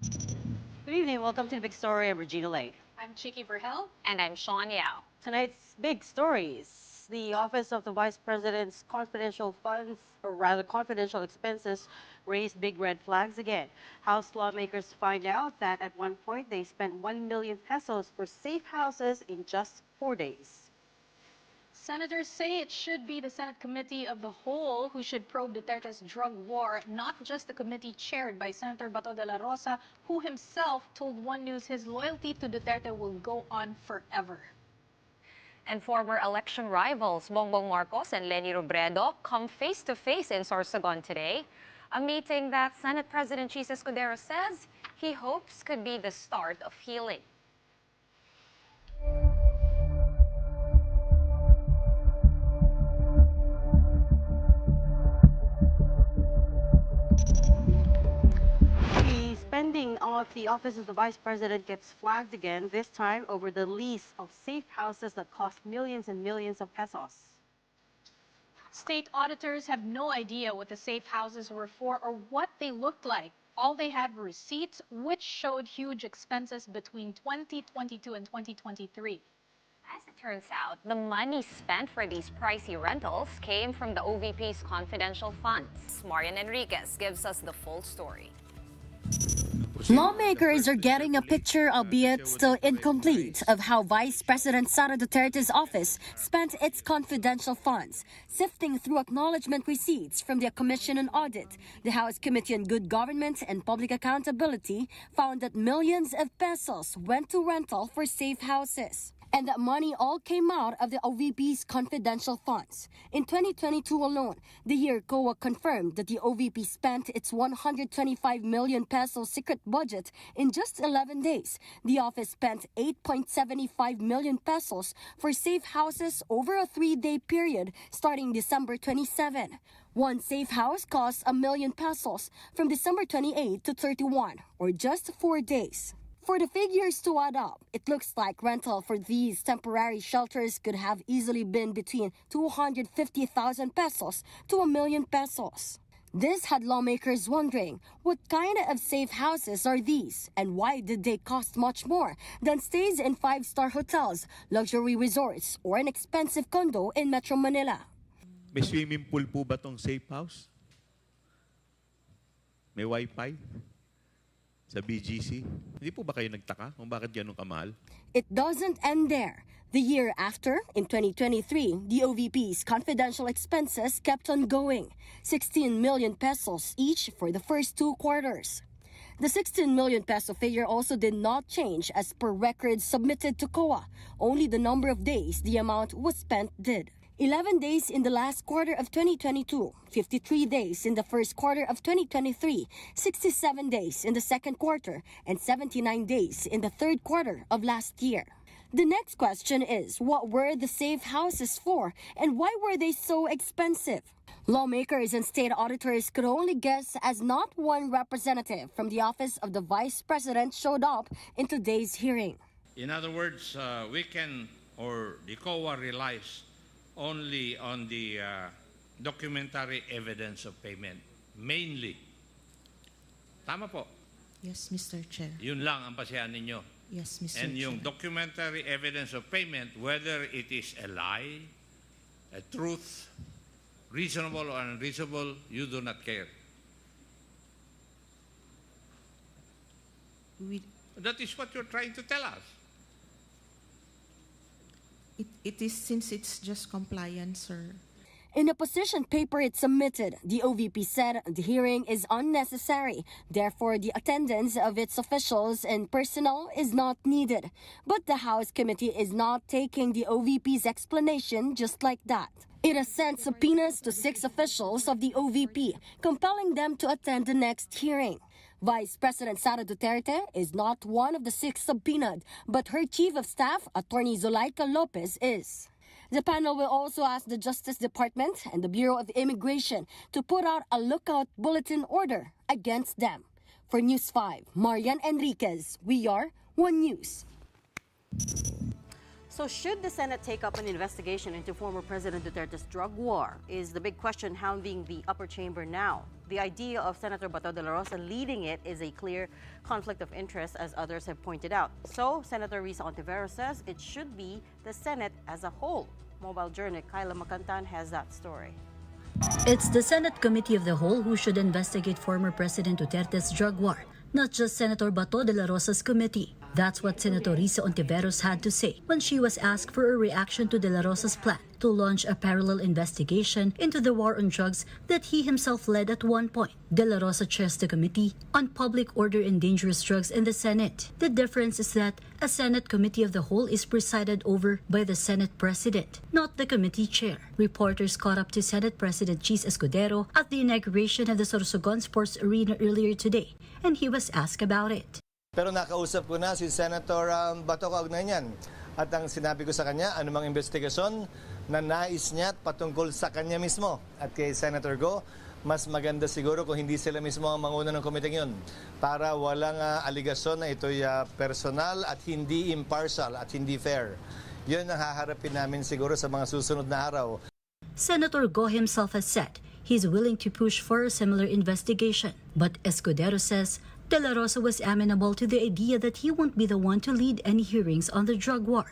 Good evening. Welcome to the big story. I'm Regina Lake. I'm Chiki Verhel. And I'm Sean Yao. Tonight's big stories. The Office of the Vice President's confidential funds, or rather confidential expenses, raised big red flags again. House lawmakers find out that at one point they spent 1 million pesos for safe houses in just 4 days. Senators say it should be the Senate Committee of the Whole who should probe Duterte's drug war, not just the committee chaired by Senator Bato de la Rosa, who himself told One News his loyalty to Duterte will go on forever. And former election rivals Bongbong Marcos and Leni Robredo come face to face in Sorsogon today. A meeting that Senate President Chis Escudero says he hopes could be the start of healing. The spending of the Office of the Vice President gets flagged again, this time over the lease of safe houses that cost millions and millions of pesos. State auditors have no idea what the safe houses were for or what they looked like. All they had were receipts, which showed huge expenses between 2022 and 2023. As it turns out, the money spent for these pricey rentals came from the OVP's confidential funds. Marian Enriquez gives us the full story. Lawmakers are getting a picture, albeit still incomplete, of how Vice President Sara Duterte's office spent its confidential funds. Sifting through acknowledgement receipts from the Commission on Audit, the House Committee on Good Government and Public Accountability found that millions of pesos went to rental for safe houses. And that money all came out of the OVP's confidential funds. In 2022 alone, the year COA confirmed that the OVP spent its 125 million peso secret budget in just 11 days. The office spent 8.75 million pesos for safe houses over a 3-day period starting December 27. One safe house costs 1 million pesos from December 28 to 31, or just 4 days. For the figures to add up, it looks like rental for these temporary shelters could have easily been between 250,000 pesos to 1 million pesos. This had lawmakers wondering, what kind of safe houses are these, and why did they cost much more than stays in 5-star hotels, luxury resorts, or an expensive condo in Metro Manila? May swimming pool po ba tong safe house? May wifi? Sa BGC? Hindi po ba kayo nagtaka kung bakit ganun kamahal? It doesn't end there. The year after, in 2023, the OVP's confidential expenses kept on going. 16 million pesos each for the first 2 quarters. The 16 million peso figure also did not change as per records submitted to COA. Only the number of days the amount was spent did. 11 days in the last quarter of 2022, 53 days in the first quarter of 2023, 67 days in the second quarter, and 79 days in the third quarter of last year. The next question is, what were the safe houses for, and why were they so expensive? Lawmakers and state auditors could only guess as not one representative from the Office of the Vice President showed up in today's hearing. In other words, the COA relies only on the documentary evidence of payment, mainly. Tama po. Yes, Mr. Chair. Yun lang ang pasihan ninyo. Yes, Mr. And yung Chair. documentary evidence of payment, whether it is a lie, a truth, reasonable or unreasonable, you do not care. That is what you're trying to tell us. It is since it's just compliance, sir. In a position paper it submitted, the OVP said the hearing is unnecessary. Therefore, the attendance of its officials and personnel is not needed. But the House Committee is not taking the OVP's explanation just like that. It has sent subpoenas to 6 officials of the OVP, compelling them to attend the next hearing. Vice President Sara Duterte is not one of the 6 subpoenaed, but her Chief of Staff, Attorney Zulaika Lopez, is. The panel will also ask the Justice Department and the Bureau of Immigration to put out a lookout bulletin order against them. For News 5, Marian Enriquez, we are One News. So should the Senate take up an investigation into former President Duterte's drug war is the big question hounding the upper chamber now. The idea of Senator Bato de la Rosa leading it is a clear conflict of interest, as others have pointed out. So Senator Risa Ontiveros says it should be the Senate as a whole. Mobile journalist Kyla Macantan has that story. It's the Senate Committee of the Whole who should investigate former President Duterte's drug war, not just Senator Bato de la Rosa's committee. That's what Senator Risa Ontiveros had to say when she was asked for a reaction to de la Rosa's plan to launch a parallel investigation into the war on drugs that he himself led at one point. De la Rosa chairs the Committee on Public Order and Dangerous Drugs in the Senate. The difference is that a Senate Committee of the Whole is presided over by the Senate President, not the committee chair. Reporters caught up to Senate President Chis Escudero at the inauguration of the Sorsogon Sports Arena earlier today, and he was asked about it. Pero nakausap ko na si Senator Bato kaugnay niyan. At ang sinabi ko sa kanya, anumang investigasyon na nais niya patungkol sa kanya mismo. At kay Senator Go, mas maganda siguro kung hindi sila mismo ang manguna ng komiteng yun. Para walang aligasyon na ito'y personal at hindi impartial at hindi fair. Yun ang haharapin namin siguro sa mga susunod na araw. Senator Go himself has said he's willing to push for a similar investigation. But Escudero says De la Rosa was amenable to the idea that he won't be the one to lead any hearings on the drug war.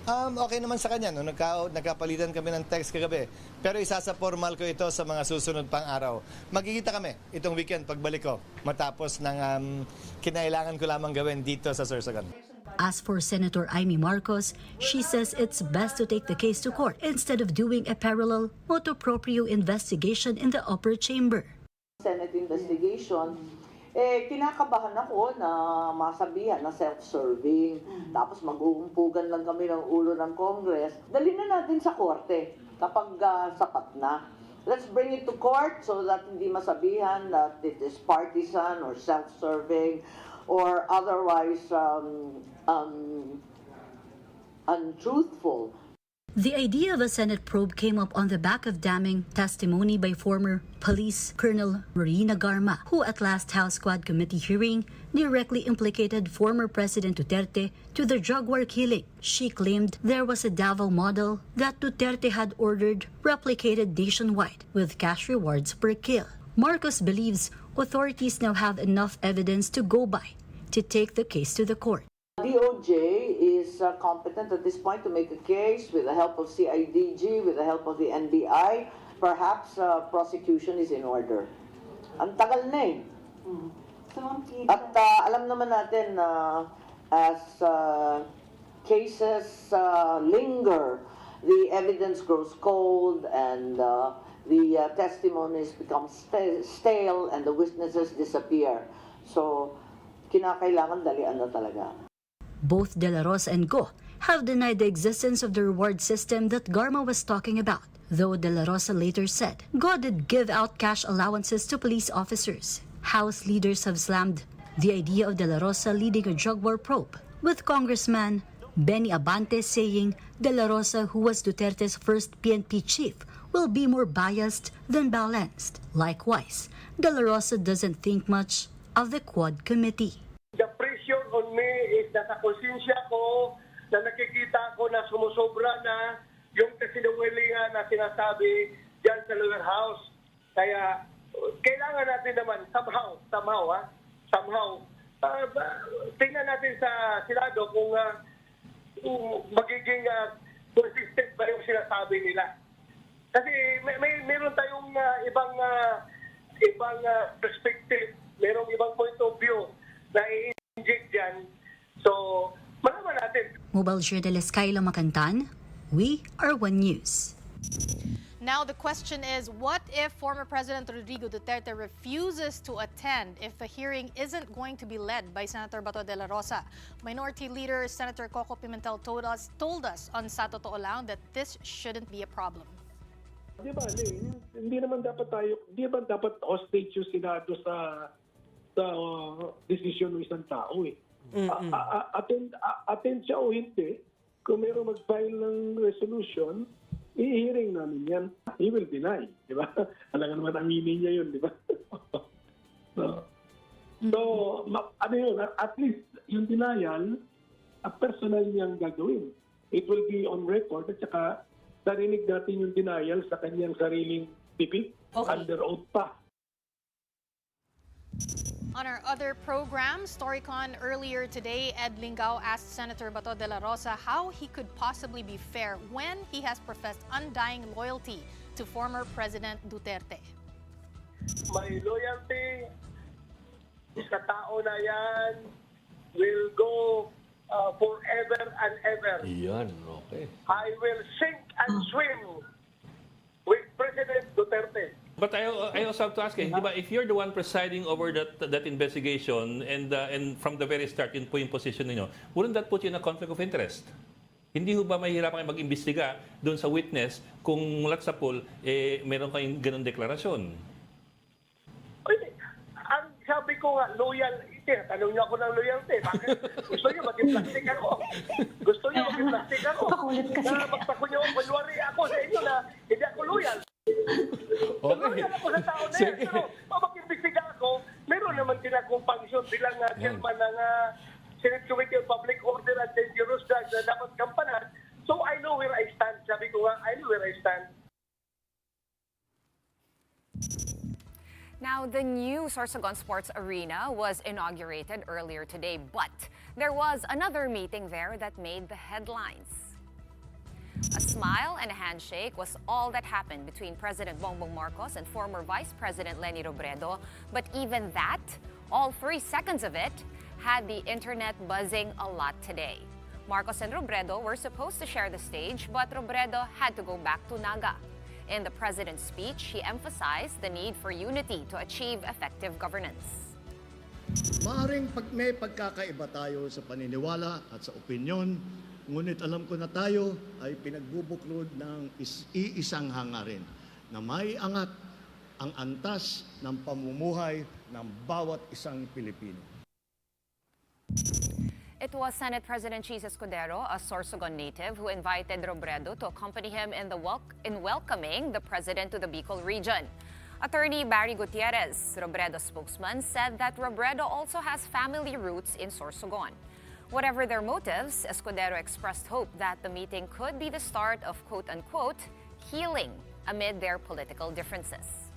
Okay naman sa kanya. No? Nagkapalitan kami ng text kagabi. Pero isasa formal ko ito sa mga susunod pang araw. Magkikita kami itong weekend pagbalik ko matapos ng kinailangan ko lamang gawin dito sa Sorsogon. As for Senator Amy Marcos, she says it's best to take the case to court instead of doing a parallel motu proprio investigation in the upper chamber. Senate investigation, kinakabahan ako na masabihan na self-serving. Tapos mag-uumpugan lang kami ng ulo ng Congress. Dali na natin sa korte kapag sapat na. Let's bring it to court so that hindi masabihan that it is partisan or self-serving or otherwise untruthful. The idea of a Senate probe came up on the back of damning testimony by former Police Colonel Marina Garma, who at last House Squad Committee hearing directly implicated former President Duterte to the drug war killing. She claimed there was a Davao model that Duterte had ordered replicated nationwide with cash rewards per kill. Marcos believes authorities now have enough evidence to go by to take the case to the court. DOJ is competent at this point to make a case with the help of CIDG, with the help of the NBI. Perhaps prosecution is in order. Ang tagal na eh. At alam naman natin as cases linger, the evidence grows cold and the testimonies become stale and the witnesses disappear. So, kinakailangan dalian na talaga. Both De La Rosa and Go have denied the existence of the reward system that Garma was talking about, though De La Rosa later said Go did give out cash allowances to police officers. House leaders have slammed the idea of De La Rosa leading a drug war probe, with Congressman Benny Abante saying De La Rosa, who was Duterte's first PNP chief, will be more biased than balanced. Likewise, De La Rosa doesn't think much of the Quad Committee. The pressure on me is nasa konsensya ko na nakikita ko na sumusobra na yung kasinungalingan na sinasabi dyan sa lower house. Kaya kailangan natin naman somehow, tingnan natin sa Senado kung magiging consistent ba yung sinasabi nila. Kasi meron tayong ibang perspective, merong ibang point of view na i-inject dyan. So, malaman natin. Mobile journalist Kyla Macantan, we are One News. Now the question is, what if former President Rodrigo Duterte refuses to attend if the hearing isn't going to be led by Senator Bato de la Rosa? Minority Leader Senator Coco Pimentel told us on Sa Totoo Lang that this shouldn't be a problem. Di ba, hindi naman dapat hostage yung Senado sa desisyon ng isang tao eh. Attend siya o hindi, kung mayroong mag-file ng resolution, i-hearing namin yan. He will deny, di ba? Alam naman aminin niya yun, di ba? So, ano yun, at least yung denial, personal niyang gagawin. it will be on record at saka narinig natin yung denial sa kanyang sariling bibig. Under oath pa. On our other program, Storycon, earlier today, Ed Lingao asked Senator Bato de la Rosa how he could possibly be fair when he has professed undying loyalty to former President Duterte. My loyalty sa tao na yan will go forever and ever. Yan, okay. I will sink and swim with President Duterte. But I also have to ask, di ba, if you're the one presiding over that investigation and from the very start, yun po yung position ninyo, wouldn't that put you in a conflict of interest? Hindi ho ba mahihirapan kayo mag-imbestiga doon sa witness kung mulat sa pool, meron kayong ganun deklarasyon? Ang sabi ko nga, loyal, tanong niyo ako ng loyalty. Bakit? Gusto niyo maging plastic ako? Gusto niyo maging plastic ako? Na magpako niyo, kunwari ako sa inyo na hindi ako loyal. Loyal ako sa tao na yan. Pero mag-imbestiga ako, meron naman din akong function bilang chairman ng Senate Committee on Public Order and Dangerous Drugs na dapat kampanan. So I know where I stand. Sabi ko nga, I know where I stand. Now, the new Sorsogon Sports Arena was inaugurated earlier today, but there was another meeting there that made the headlines. A smile and a handshake was all that happened between President Bongbong Marcos and former Vice President Leni Robredo, but even that, all 3 seconds of it, had the internet buzzing a lot today. Marcos and Robredo were supposed to share the stage, but Robredo had to go back to Naga. In the president's speech, he emphasized the need for unity to achieve effective governance. Maaring may pagkakaiba tayo sa paniniwala at sa opinyon, ngunit alam ko na tayo ay pinagbubuklod ng iisang hangarin na may angat ang antas ng pamumuhay ng bawat isang Pilipino. It was Senate President Chis Escudero, a Sorsogon native, who invited Robredo to accompany him in welcoming the president to the Bicol region. Attorney Barry Gutierrez, Robredo's spokesman, said that Robredo also has family roots in Sorsogon. Whatever their motives, Escudero expressed hope that the meeting could be the start of quote-unquote healing amid their political differences.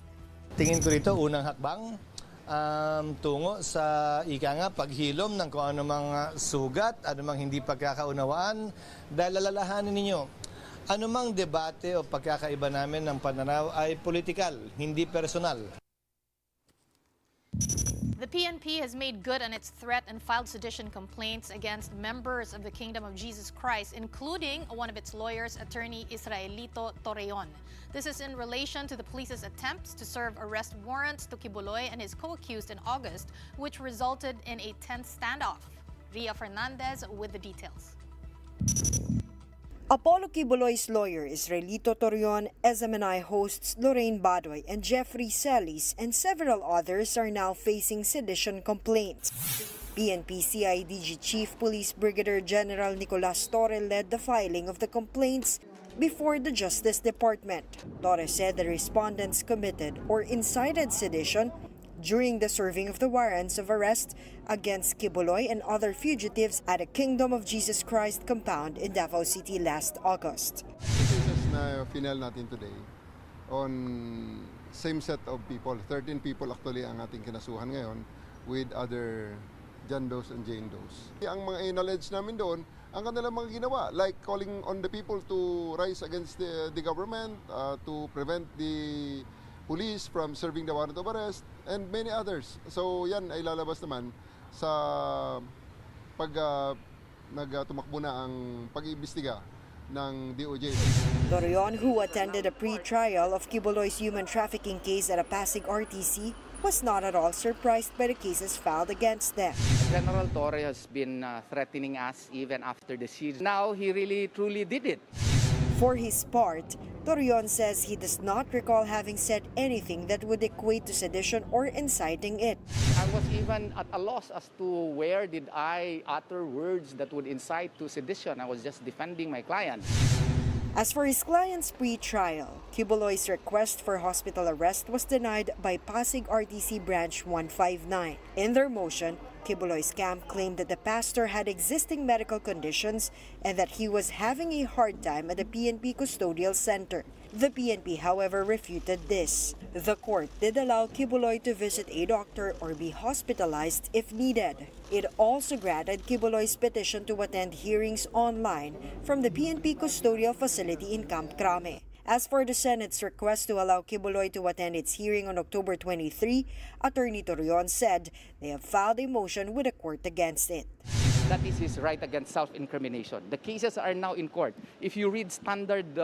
Tingin ko rito, unang hakbang tungo sa paghilom ng kung anumang sugat, anumang hindi pagkakaunawaan, dahil alalahanin ninyo, anumang debate o pagkakaiba namin ng pananaw ay politikal, hindi personal. The PNP has made good on its threat and filed sedition complaints against members of the Kingdom of Jesus Christ, including one of its lawyers, attorney Israelito Torreon. This is in relation to the police's attempts to serve arrest warrants to Kibuloy and his co-accused in August, which resulted in a tense standoff. Ria Fernandez with the details. Apollo Kibuloy's lawyer, Israelito Torreon, SMNI hosts Lorraine Badoy and Jeffrey Celis, and several others are now facing sedition complaints. PNP CIDG Chief Police Brigadier General Nicolas Torre led the filing of the complaints before the Justice Department. Torre said the respondents committed or incited sedition during the serving of the warrants of arrest against Kibuloy and other fugitives at a Kingdom of Jesus Christ compound in Davao City last August. Cases na final natin today on same set of people, 13 people actually ang ating kinasuhan ngayon with other John Does and Jane Does. Ang mga knowledge namin doon, ang kanilang mga ginawa, like calling on the people to rise against the government, to prevent the police from serving the warrant of arrest, and many others. So yan ay lalabas naman sa pag nagtumakbo na ang pag-iimbestiga ng DOJ. Torreon, who attended a pre-trial of Kibuloy's human trafficking case at a Pasig RTC, was not at all surprised by the cases filed against them. General Torre has been threatening us even after the siege. Now he really truly did it. For his part, Torreon says he does not recall having said anything that would equate to sedition or inciting it. I was even at a loss as to where did I utter words that would incite to sedition. I was just defending my client. As for his client's pre-trial, Kibuloy's request for hospital arrest was denied by Pasig RTC Branch 159. In their motion, Kibuloy's camp claimed that the pastor had existing medical conditions and that he was having a hard time at the PNP Custodial Center. The PNP, however, refuted this. The court did allow Kibuloy to visit a doctor or be hospitalized if needed. It also granted Kibuloy's petition to attend hearings online from the PNP Custodial Facility in Camp Crame. As for the Senate's request to allow Kibuloy to attend its hearing on October 23, Attorney Torreon said they have filed a motion with the court against it. That is his right against self-incrimination. The cases are now in court. If you read standard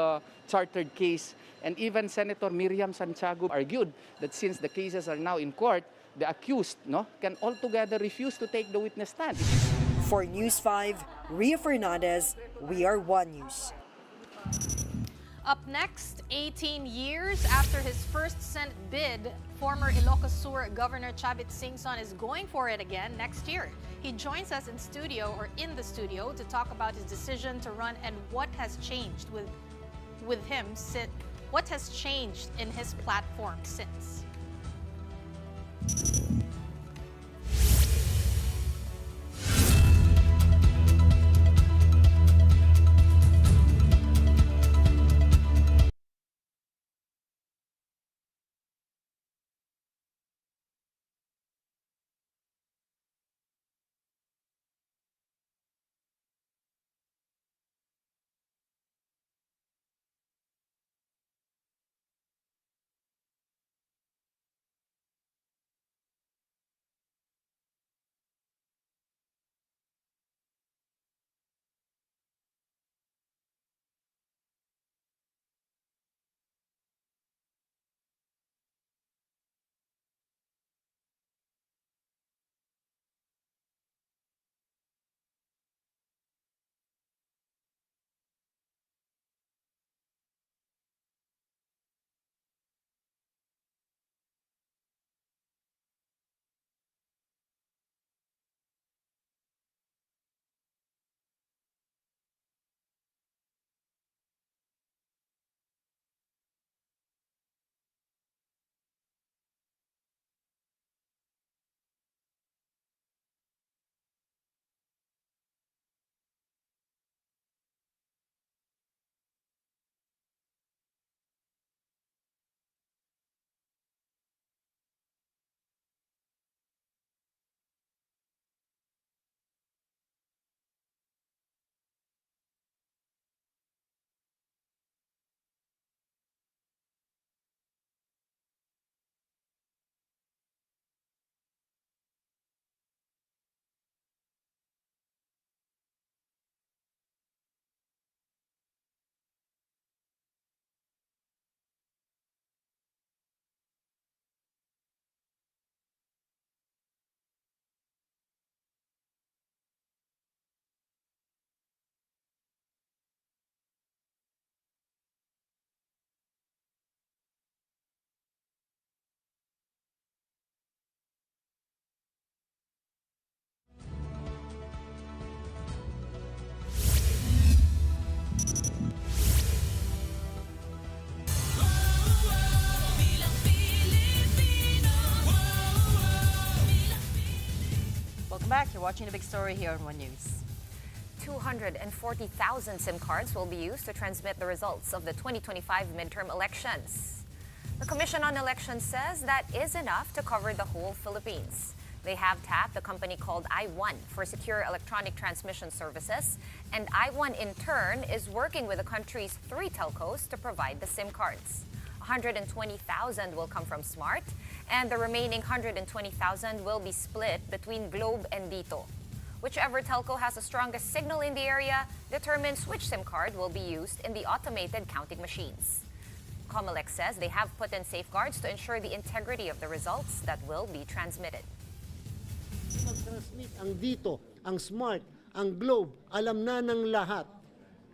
chartered case, and even Senator Miriam Santiago argued that since the cases are now in court, the accused can altogether refuse to take the witness stand. For News 5, Ria Fernandez, We Are One News. Up next, 18 years after his first Senate bid, former Ilocos Sur Governor Chavit Singson is going for it again next year. He joins us in the studio to talk about his decision to run and what has changed with him, what has changed in his platform since. Welcome back. You're watching the big story here on One News. 240,000 SIM cards will be used to transmit the results of the 2025 midterm elections. The Commission on Elections says that is enough to cover the whole Philippines. They have tapped a company called I1 for secure electronic transmission services, and I1 in turn is working with the country's 3 telcos to provide the SIM cards. 120,000 will come from Smart, and the remaining 120,000 will be split between Globe and Dito. Whichever telco has the strongest signal in the area determines which SIM card will be used in the automated counting machines. Comelec says they have put in safeguards to ensure the integrity of the results that will be transmitted. Mag-transmit ang Dito, ang Smart, ang Globe, alam na ng lahat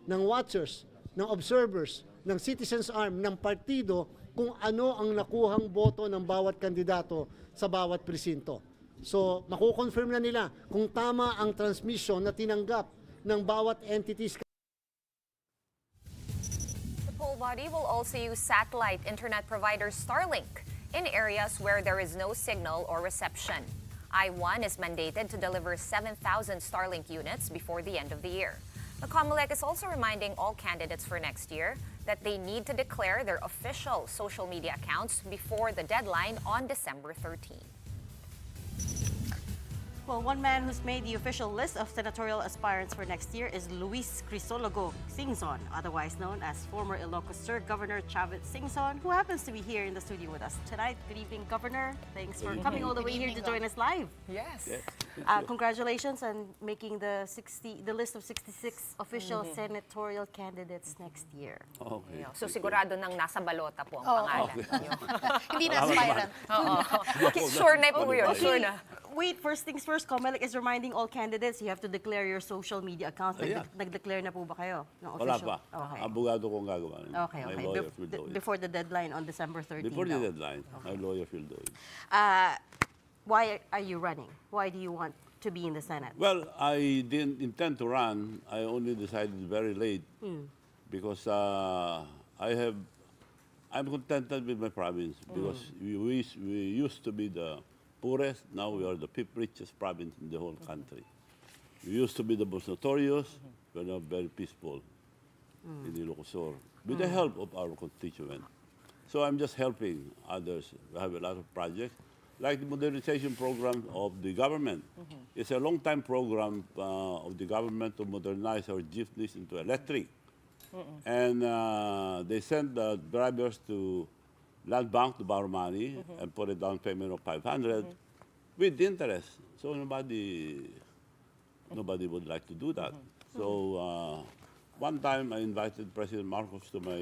ng watchers, ng observers, ng Citizens Arm, ng partido kung ano ang nakuhang boto ng bawat kandidato sa bawat presinto. So, makukonfirm na nila kung tama ang transmission na tinanggap ng bawat entities. The poll body will also use satellite internet provider Starlink in areas where there is no signal or reception. I-1 is mandated to deliver 7,000 Starlink units before the end of the year. The COMELEC is also reminding all candidates for next year that they need to declare their official social media accounts before the deadline on December 13. Well, one man who's made the official list of senatorial aspirants for next year is Luis Crisologo Singson, otherwise known as former Ilocos Sur Governor Chavit Singson, who happens to be here in the studio with us tonight. Good evening, Governor. Thanks for coming all the way here to join us live. Yes. Congratulations on making the list of 66 official senatorial candidates next year. Okay. So sigurado nang nasa balota po ang pangalan niyo. Hindi na aspirant. Sure na po yun. Sure na. Wait, first things first, COMELEC is reminding all candidates you have to declare your social media accounts. Nag-declare na po ba kayo? Ng Wala official? pa. Okay. Abogado kong gagawa. Okay, My okay. lawyers will do it. Before the deadline on December 13. Before the deadline, my lawyers will do it. Why are you running? Why do you want to be in the Senate? Well, I didn't intend to run. I only decided very late because I'm contented with my province because we used to be the poorest. Now we are the fifth richest province in the whole country. We used to be the most notorious. We're now very peaceful in Ilocos Sur with the help of our constituents. So I'm just helping others. We have a lot of projects, like the modernization program of the government. It's a long-time program of the government to modernize our jeepneys into electric. And they sent the drivers to Land Bank to borrow money and put a down payment of 500 with interest. So nobody would like to do that. So one time I invited President Marcos to my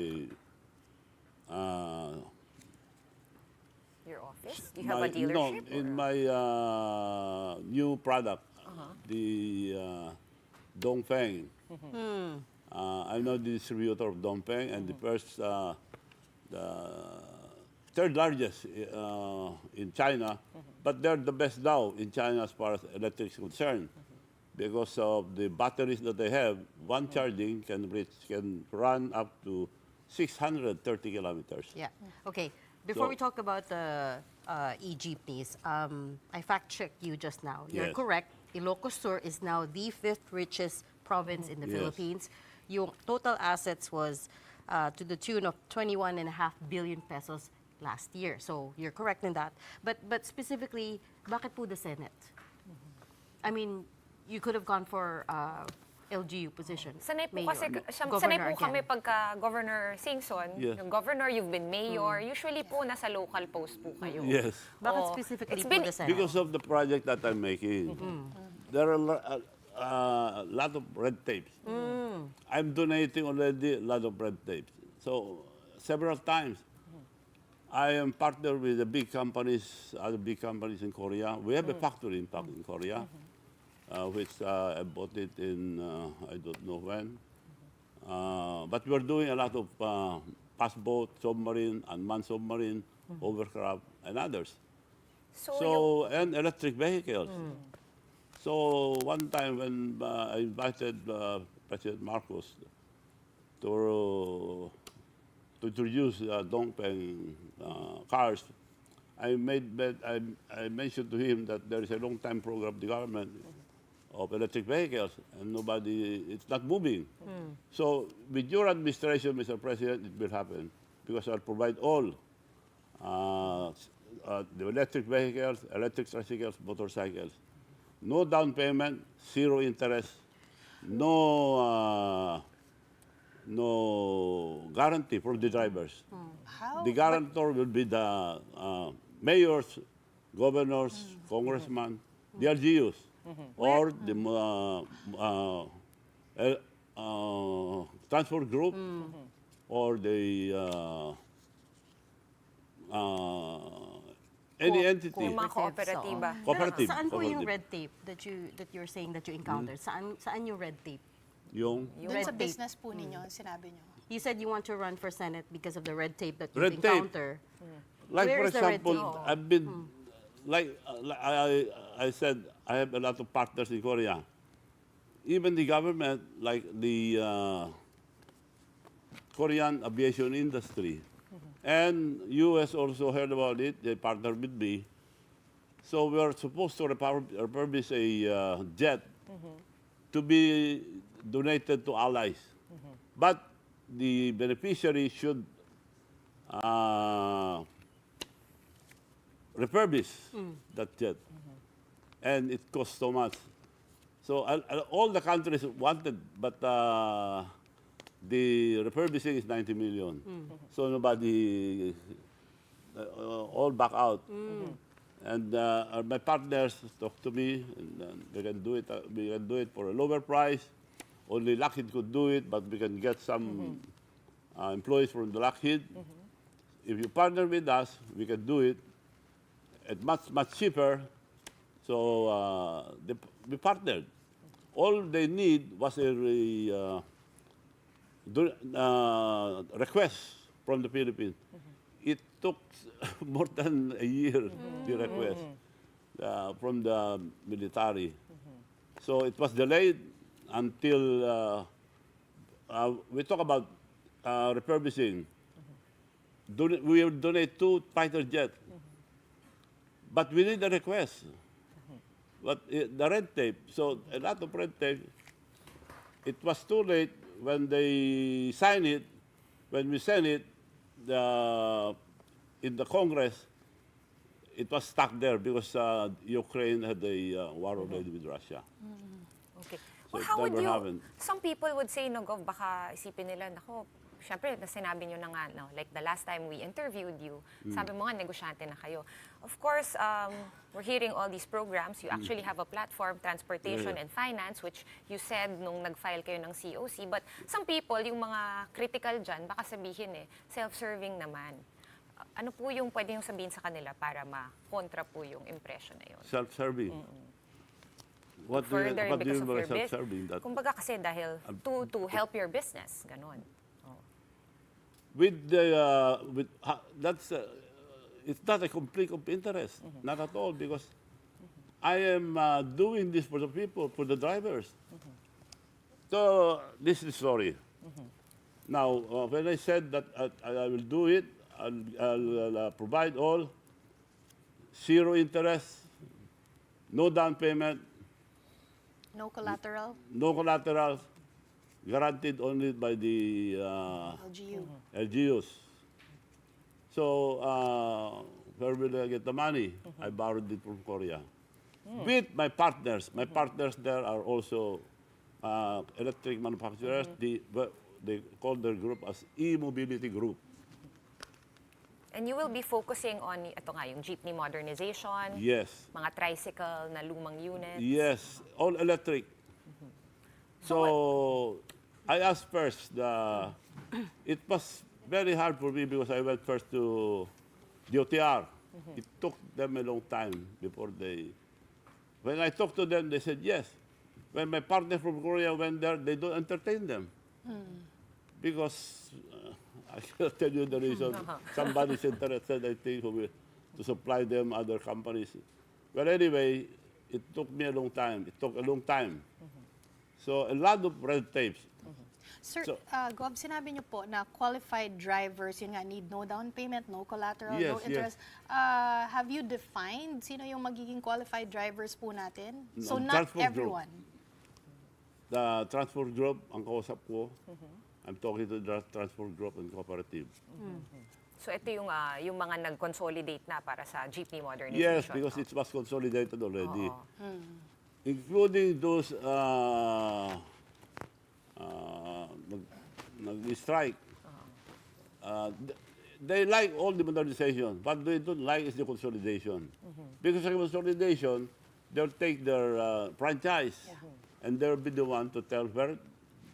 Your office? Do you have a dealership? No, in my new product, the Dongfeng. I'm now the distributor of Dongfeng, and the first, the third largest in China, but they're the best now in China as far as electric is concerned. Because of the batteries that they have, one charging can run up to 630 kilometers. Yeah. Okay. Before we talk about the e-jeepneys, I fact-checked you just now. You're correct. Ilocos Sur is now the fifth richest province in the Philippines. Your total assets was to the tune of 21.5 billion pesos last year. So you're correct in that. But specifically, bakit po the Senate? I mean, you could have gone for LGU position. Sanay po mayor, kasi governor sanay po again. kami pagka Governor Singson, yung governor, you've been mayor, usually po nasa local post po kayo. Yes. Bakit specifically It's po been- the Senate? Because of the project that I'm making. There are a lot of red tapes. I'm donating already a lot of red tapes. So several times, I am partnered with the big companies, other big companies in Korea. We have a factory, in fact, in Korea, which I bought it in, I don't know when. But we're doing a lot of fast boat, submarine, unmanned submarine, overcraft, and others. So and electric vehicles. So one time when I invited President Marcos to introduce Dongfeng cars, I mentioned to him that there is a long-time program of the government of electric vehicles, and it's not moving. So with your administration, Mr. President, it will happen, because I'll provide all the electric vehicles, electric tricycles, motorcycles. No down payment, zero interest, no guarantee for the drivers. The guarantor will be the mayors, governors, congressmen, the LGUs, or the transport group, or the any entity. Mga kooperatiba. Cooperative. Saan po yung cooperative. red tape that you're saying that you encountered? Saan yung red tape? Yung Doon sa red tape. business po ninyo, sinabi nyo. You said you want to run for Senate because of the red tape that you Red tape. encounter. Like, Where for is the red example, tape? I've been, like I said, I have a lot of partners in Korea. Even the government, like the Korean aviation industry, and U.S. also heard about it. They partnered with me. So we are supposed to refurbish a jet to be donated to allies. But the beneficiary should refurbish that jet. And it costs so much. So all the countries wanted, but the refurbishing is 90 million. So nobody, all back out. And my partners talked to me, and we can do it. We can do it for a lower price. Only Lockheed could do it, but we can get some employees from the Lockheed. If you partner with us, we can do it at much cheaper. So we partnered. All they need was a request from the Philippines. It took more than a year, the request from the military. So it was delayed until we talk about refurbishing. We will donate 2 fighter jets. But we need a request. But the red tape, so a lot of red tape, it was too late when they signed it, when we sent it in the Congress, it was stuck there because Ukraine had a war already with Russia. Okay. So Well, it how would never you, happened. some people would say, no, Gov, baka isipin nila, nako, syempre, sinabi nyo na nga, no, like the last time we interviewed you, sabi mo nga, negosyante na kayo. Of course, we're hearing all these programs. You actually have a platform, Transportation and Finance, which you said nung nag-file kayo ng COC. But some people, yung mga critical dyan, baka sabihin self-serving naman. Ano po yung pwede yung sabihin sa kanila para ma-kontra po yung impression na yun? Self-serving. What do Further you because mean of by your business. self-serving? That Kumbaga kasi dahil to help your business, ganon. with the that's it's not a conflict of interest, not at all, because I am doing this for the people, for the drivers. So this is the story. Now, when I said that I will do it, I'll provide all, 0 interest, no down payment, No collateral? no collateral, guaranteed only by the LGU. LGUs. So, where will I get the money? I borrowed it from Korea. With my partners. My partners there are also electric manufacturers. They call their group as E-Mobility Group. And you will be focusing on, ito nga, yung jeepney modernization, Yes. mga tricycle na lumang units. Yes, all electric. So I asked first. It was very hard for me because I went first to DOTR. It took them a long time before they. When I talked to them, they said yes. When my partner from Korea went there, they don't entertain them because I cannot tell you the reason. Somebody's interested, I think, to supply them other companies. But anyway, it took me a long time. It took a long time. So a lot of red tapes. Sir, So- Gov, sinabi niyo po na qualified drivers, yun nga, need no down payment, no collateral, Yes, no yes. interest. Have you defined sino yung magiging qualified drivers po natin? So No, not transport group. everyone. The transport group, ang kausap ko, I'm talking to the transport group and cooperative. So ito yung mga nag-consolidate na para sa jeepney modernization. Yes, because it was consolidated already. Including those nag-strike. They like all the modernization. What they don't like is the consolidation. Because of consolidation, they'll take their franchise and they'll be the one to tell where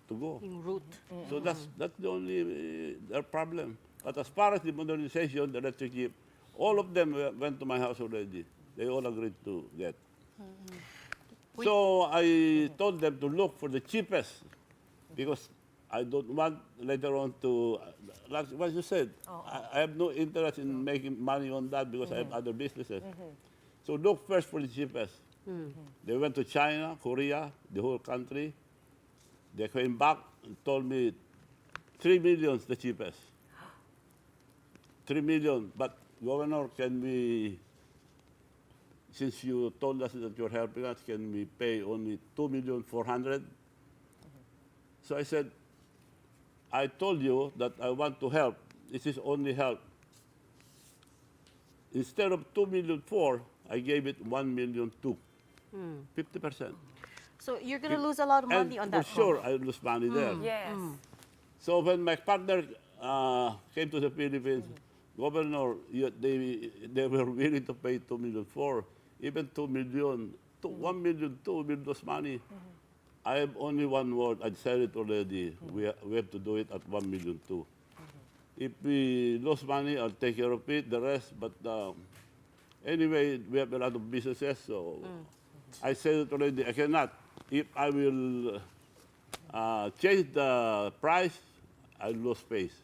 to go. Yung route. So that's the only their problem. But as far as the modernization, the electric jeep, all of them went to my house already. They all agreed to get. So I told them to look for the cheapest because I don't want later on to, like what you said, I have no interest in making money on that because I have other businesses. So look first for the cheapest. They went to China, Korea, the whole country. They came back and told me 3 million is the cheapest. 3 million. But Governor, can we since you told us that you're helping us, can we pay only 2,400,000? So I said, I told you that I want to help. This is only help. Instead of 2,400,000, I gave it 1,200,000. 50%. So you're going to lose a lot of money on that. For sure, I lose money there. Yes. So when my partner came to the Philippines, Governor, they were willing to pay 2,400,000, even 2 million, 1,200,000 will lose money. I have only one word. I said it already. We have to do it at 1,200,000. If we lose money, I'll take care of it, the rest. But anyway, we have a lot of businesses, so I said it already. I cannot. If I will change the price, I'll lose face.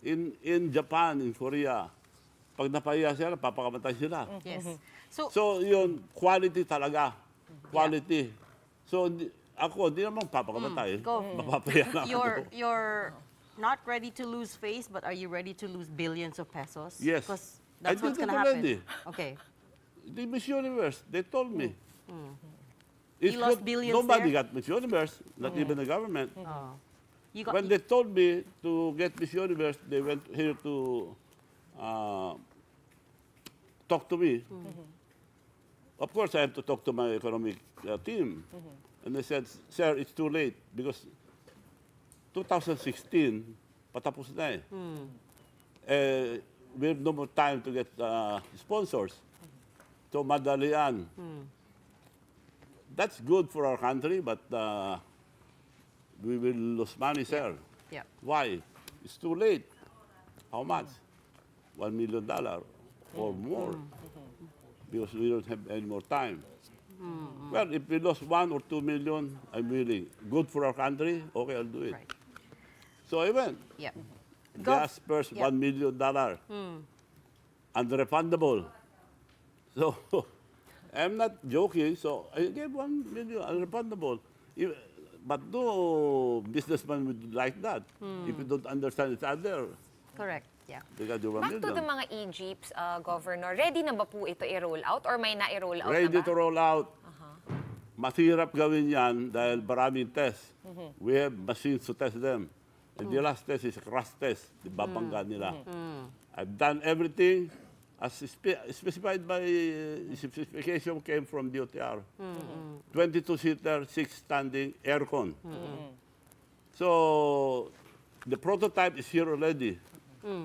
In Japan, in Korea, pag napahiya sila, papakamatay sila. Yes. So yun, quality talaga. Quality. So ako, di naman papakamatay. Mapapahiya na ako. You're not ready to lose face, but are you ready to lose billions of pesos? Yes. Because that's what's going to already. happen. Okay. The Miss Universe, they told me. You lost billions Nobody there? got Miss Universe, not even the government. Oh. When they told me to get Miss Universe, they went here to talk to me. Of course, I have to talk to my economic team. And they said, sir, it's too late because 2016, patapos na eh. We have no more time to get sponsors. So madalian. That's good for our country, but we will lose money, sir. Yeah. Why? It's too late. How much? $1 million or more. Because we don't have any more time. Well, if we lost 1 or 2 million, I'm willing. Good for our country, okay, I'll do it. Right. So I went. Yeah. Gas first, $1 million. Unrefundable. So I'm not joking. So I gave 1 million unrefundable. But no businessman would like that if you don't understand each other. Correct. Yeah. Because you Back to the mga e-jeeps, Governor, ready na ba po ito i-roll out or may na-i-roll out Ready na ba? to roll out. Masirap gawin yan dahil maraming test. We have machines to test them. And the last test is crash test. Di babangga nila. I've done everything as specified by specification came from DOTR. 22-seater, 6 standing, aircon. So the prototype is here already.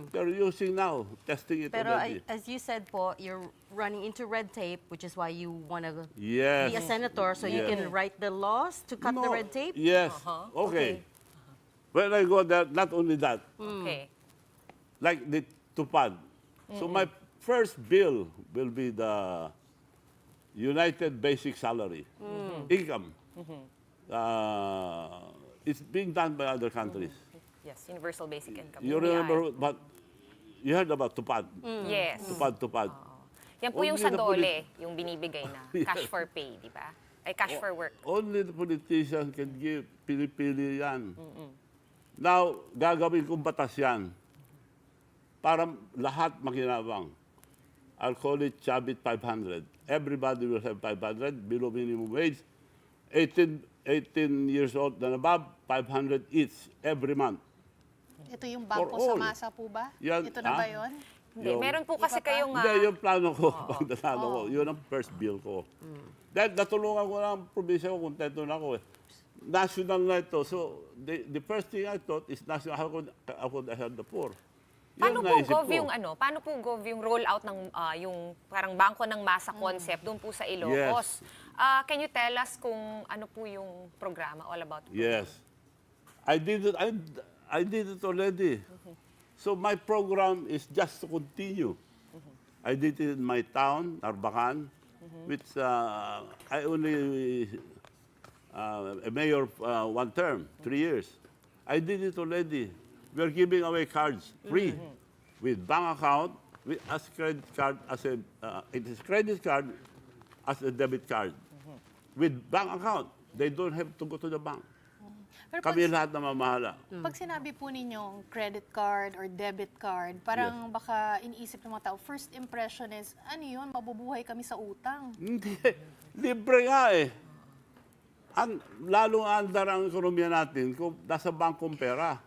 They're using now, testing it Pero already. as you said po, you're running into red tape, which is why you want to Yes. be a senator, so you Yes. can write the laws to cut the red tape? Yes. Okay. When I go there, not only that, Okay. like the Tupad. So my first bill will be the United Basic Salary, income. It's being done by other countries. Yes, universal basic income. You remember, but you heard about Tupad? Yes. Tupad. Yan po yung Only sa the dole, yung binibigay na cash for pay, di ba? Ay, cash for work. Only the politicians can give, pili-pili yan. Now, gagawin kong batas yan para lahat makinabang. I'll call it Chabit 500. Everybody will have 500 below minimum wage. 18 years old and above, 500 each every month. Ito yung For bangko sa all. masa po ba? Yan, Ito na ba yun? Hindi, meron po kasi Iba pa? kayong... Hindi, yung plano ko, pag nanalo ko, yun ang first bill ko. Dahil natulungan ko na ang probinsya ko, kontento na ako eh. National na ito. So, the first thing I thought is national, how could I help the poor? Paano po, Yun naisip Gov, ko. yung ano? Paano po, Gov, yung rollout ng yung parang bangko ng masa concept doon po sa Ilocos? Can you tell us kung ano po yung programa, all about? Yes. I did it already. So my program is just to continue. I did it in my town, Narbacan, which I only a mayor one term, 3 years. I did it already. We're giving away cards free with bank account, with as credit card as a it is credit card as a debit card. With bank account, they don't have to go to the bank. Pero Kami lahat na mamahala. Pag sinabi po ninyong credit card or debit card, parang baka iniisip ng mga tao, first impression is, ano yun, mabubuhay kami sa utang. Hindi. Libre nga eh. Lalong andar ang ekonomiya natin kung nasa bangkong pera.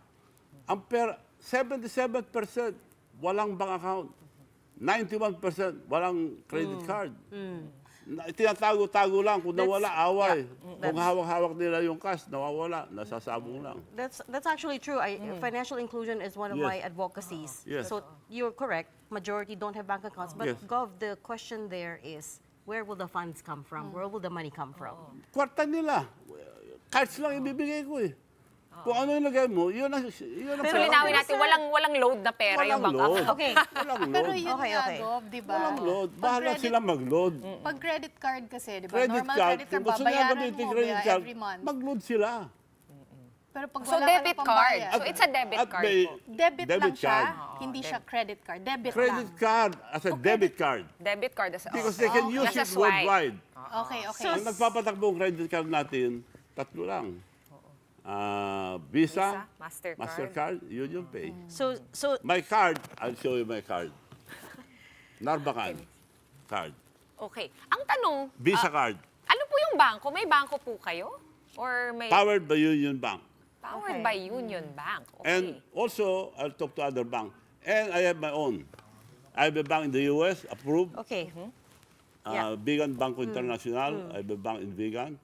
Ang pera, 77% walang bank account. 91% walang credit card. Tinatago-tago lang. Kung nawala, away. Kung hawak-hawak nila yung cash, nawawala. Nasasabong lang. That's actually true. Financial inclusion is one of my advocacies. Yes. So you're correct. Majority don't have bank accounts. But Gov, the question there is, where will the funds come from? Where will the money come from? Kwarta nila. Cards lang ibibigay ko eh. Kung ano yung lagay mo, yun ang Pero linawin natin, walang load na pera yung bank account. Okay. Walang load. Pero yun nga, Gov, di ba? Walang load. Bahala sila mag-load. Pag credit card kasi, di ba? Credit Normal card, credit card, kung gusto nila babayaran gamitin mo credit card, every month. mag-load sila. Pero pag So wala ka debit ng card. pambayad, So it's a debit card po. debit lang debit siya, card. hindi siya credit card. Debit Credit lang. card as a debit card. Debit card as Because they can use it worldwide. Okay, okay. Ang nagpapatakbo ang credit card natin, tatlo lang. Visa, Mastercard, yun yung pay. So My card, I'll show you my card. Narbacan card. Okay. Ang tanong, Visa card. ano po yung bangko? May bangko po kayo? Or may Powered by Union Bank. powered by Union Bank? Okay. And also, I'll talk to other banks. And I have my own. I have a bank in the US, approved. Okay. Vegan Banco International. I have a bank in Vegan.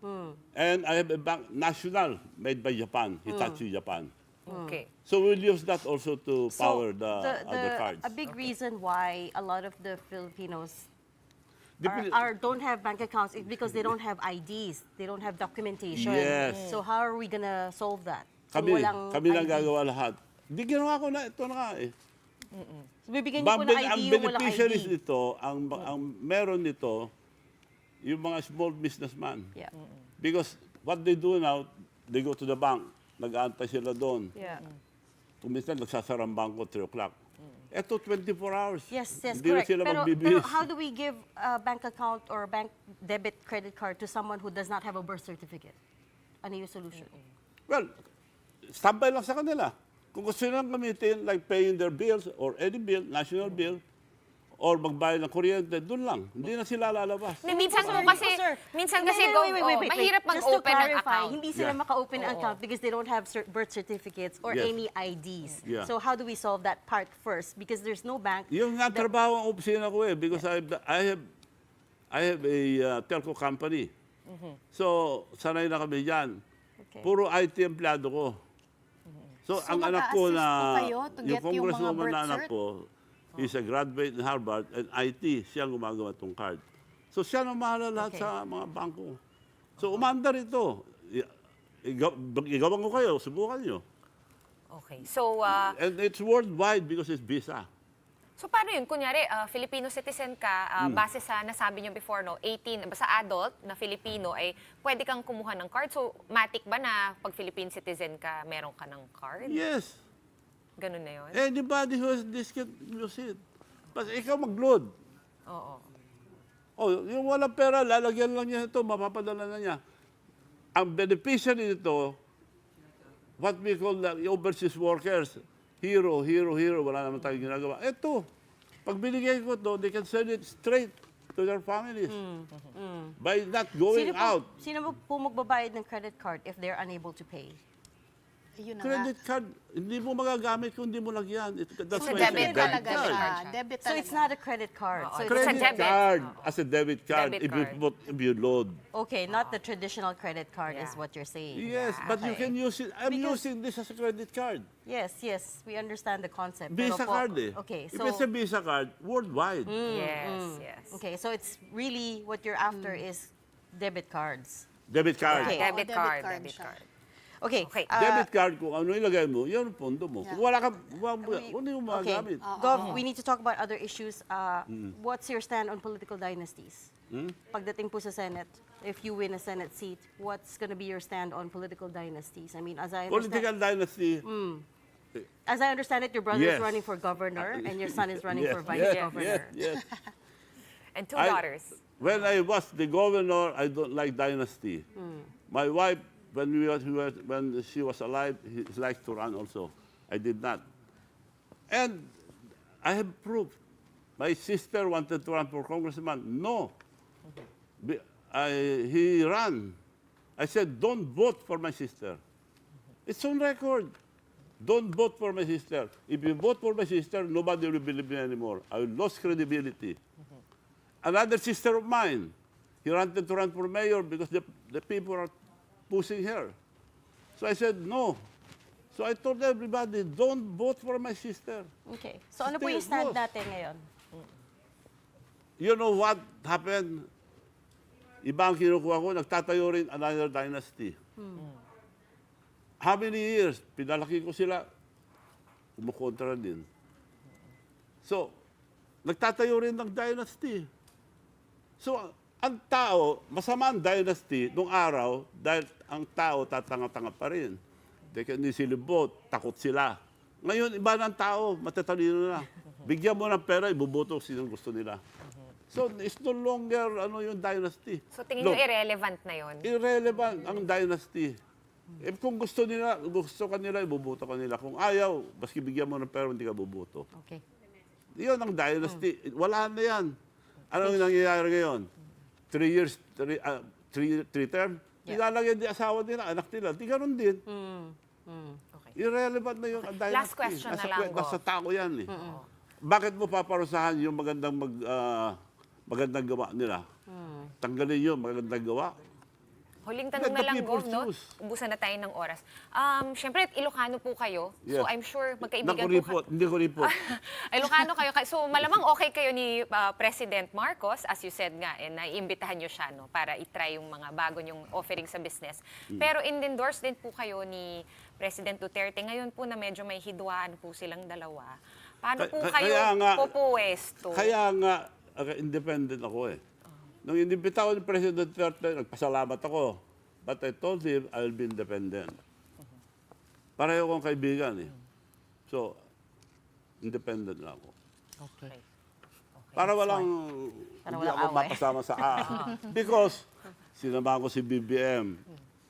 And I have a bank national made by Japan, Hitachi Japan. Okay. So we'll use that also to power the other cards. A big reason why a lot of the Filipinos Depende- don't have bank accounts is because they don't have IDs. They don't have documentation. Yes. So how are we gonna solve that? Kung Kami walang lang ID. gagawa lahat. Di ginawa ko na, ito na nga eh. So bibigyan niyo po ng ID Ang yung walang beneficiaries ID. nito, ang meron nito, yung mga small businessman. Yeah. Because what they do now, they go to the bank, nag-aantay sila doon. Yeah. Kung minsan nagsasara ang bangko 3 o'clock. Ito 24 hours. Yes, Hindi correct. na sila Pero magbibihis. how do we give a bank account or bank debit credit card to someone who does not have a birth certificate? Ano yung solution? Well, standby lang sa kanila. Kung gusto nilang gamitin, like paying their bills or any bill, national bill, or magbayad ng kuryente, doon lang. Hindi na sila lalabas. Minsan po kasi, Wait. mahirap Just to mag-open ng clarify, account. hindi sila maka-open ng account because they don't have birth certificates or Yes. any IDs. Yeah. So how do we solve that part first? Because there's no bank. Yung nga trabaho ang opisina ko eh, because I have a telco company. So, sanay na kami dyan. Okay. Puro IT empleyado ko. So, ang anak ko mag-a-assist na, po kayo to yung get yung mga congresswoman birth na anak cert? ko, is a graduate in Harvard and IT, siya ang gumagawa itong card. So, siya ang mahala lahat sa mga bangko. So, umandar ito. Igawan ko kayo, subukan nyo. Okay. So, And it's worldwide because it's Visa. so paano yun? Kunyari, Filipino citizen ka, base sa nasabi nyo before, no, 18, basta adult na Filipino, ay pwede kang kumuha ng card. So, matik ba na pag Philippine citizen ka, meron ka ng card? Yes. Ganun na yun? Anybody who has this can use it. Basta ikaw mag-load. Oo. Oh, yung walang pera, lalagyan lang niya ito, mapapadala na niya. Ang beneficiary nito, what we call the overseas workers, hero, wala naman tayong ginagawa. Ito, pag binigay ko ito, they can send it straight to their families. By not going out. Sino po magbabayad ng credit card if they're unable to pay? Yun na Credit card, hindi mo magagamit kung hindi mo lagyan. That's So, why it's a debit talaga card. siya. Debit So talaga. it's not a credit card. So it's Credit debit. card as a debit card Debit if you load. okay, not the traditional credit card is what you're saying. Yes, but you Okay. can use it. I'm Because- using this as a credit card. Yes, we understand the concept. Visa Pero po- card eh. Okay, If so it's a Visa card, worldwide. Yes. okay, so it's really what you're after is debit cards. Debit card. Okay. Debit debit card. card Debit siya. card. Okay. Okay. Debit card, kung ano ilagay mo, yun ang pondo mo. Kung wala ka, ano yung Okay. magagamit? Gov, we need to talk about other issues. What's your stand on political dynasties? Pagdating po sa Senate, if you win a Senate seat, what's going to be your stand on political dynasties? I mean, as I Political understand, dynasty. as I understand it, your brother is Yes. running for governor and your son is running Yes, for vice yes, governor. Yes. And two I- daughters. When I was the governor, I don't like dynasty. My wife when she was alive, he liked to run also. I did not. And I have proof. My sister wanted to run for congressman. No. He ran. I said, don't vote for my sister. It's on record. Don't vote for my sister. If you vote for my sister, nobody will believe me anymore. I will lose credibility. Another sister of mine, he wanted to run for mayor because the people are pushing her. So I said, no. So I told everybody, don't vote for my sister. Okay. So ano po yung stand natin ngayon? You know what happened? Iba ang kinukuha ko, nagtatayo rin another dynasty. How many years? Pinalaki ko sila, kumukontra din. So, nagtatayo rin ng dynasty. So, ang tao, masama ang dynasty nung araw dahil ang tao tatanga-tanga pa rin. Hindi sila vote, takot sila. Ngayon, iba ng tao, matatalino na. Bigyan mo ng pera, ibuboto sinong gusto nila. So, it's no longer yung dynasty. So, tingin nyo irrelevant na yon? Irrelevant ang dynasty. If kung gusto kanila, ibuboto kanila. Kung ayaw, baski bigyan mo ng pera, hindi ka buboto. Okay. Yun ang dynasty. Wala na yan. Ano yung nangyayari ngayon? 3 years, 3 term? Ilalagyan di asawa nila, anak nila. Di ganun din. Okay. Irrelevant na yun ang dynasty. Last question na lang, Nasa tao yan eh. Bakit mo paparusahan yung magandang gawa nila? Tanggalin yun, magandang gawa. Huling tanong na lang, Gov, no? Ubusan na tayo ng oras. Siyempre, Ilocano po kayo. Yes. So, I'm sure magkaibigan po kayo. Hindi ko report. Ilocano kayo. So, malamang okay kayo ni President Marcos, as you said nga, naiimbitahan nyo siya, no, para itry yung mga bago nyong offering sa business. Pero in-endorse din po kayo ni President Duterte. Ngayon po na medyo may hidwaan po silang dalawa. Paano po kayo pupuwesto? Kaya nga, independent ako eh. Nung inimbita ko ni President Duterte, nagpasalamat ako. But I told him, I'll be independent. Pareho kong kaibigan eh. So, independent na ako. Okay. Para hindi ako mapasama sa Because, sinama ko si BBM.